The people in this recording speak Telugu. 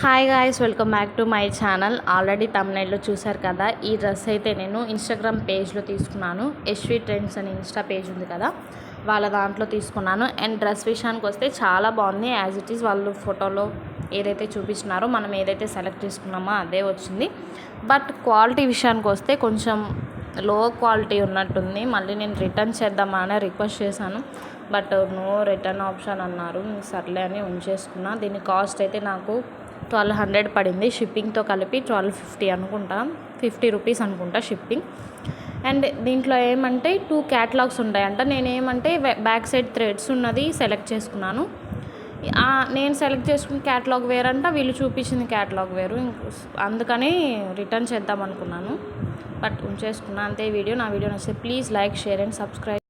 Hi guys, welcome back to my channel. Already తమ్నైల్లో చూశారు కదా. ఈ డ్రెస్ అయితే నేను ఇన్స్టాగ్రామ్ పేజ్లో తీసుకున్నాను. యశ్వి ట్రెండ్స్ అని ఇన్స్టా పేజ్ ఉంది కదా, వాళ్ళ దాంట్లో తీసుకున్నాను. అండ్ డ్రెస్ విషయానికి వస్తే చాలా బాగుంది. యాజ్ ఇట్ ఈస్ వాళ్ళు ఫోటోలో ఏదైతే చూపించినారో మనం ఏదైతే సెలెక్ట్ చేసుకున్నామో అదే వచ్చింది. బట్ క్వాలిటీ విషయానికి వస్తే కొంచెం లో క్వాలిటీ ఉన్నట్టుంది. మళ్ళీ నేను రిటర్న్ చేద్దామని రిక్వెస్ట్ చేశాను, బట్ నో రిటర్న్ ఆప్షన్ అన్నారు. సర్లే అని ఉంచేసుకున్నా. దీని కాస్ట్ అయితే నాకు 1200 పడింది. షిప్పింగ్తో కలిపి 1250 అనుకుంటా, 50 రూపీస్ అనుకుంటా షిప్పింగ్. అండ్ దీంట్లో ఏమంటే 2 క్యాటలాగ్స్ ఉంటాయంట. నేనేమంటే బ్యాక్ సైడ్ థ్రెడ్స్ ఉన్నది సెలెక్ట్ చేసుకున్నాను. నేను సెలెక్ట్ చేసుకున్న క్యాటలాగ్ వేరంట, వీళ్ళు చూపించింది క్యాటలాగ్ వేరు. అందుకని రిటర్న్ చేద్దాం అనుకున్నాను, బట్ ఉంచేసుకున్నా అంతే. నా వీడియో నచ్చితే please like, share and subscribe.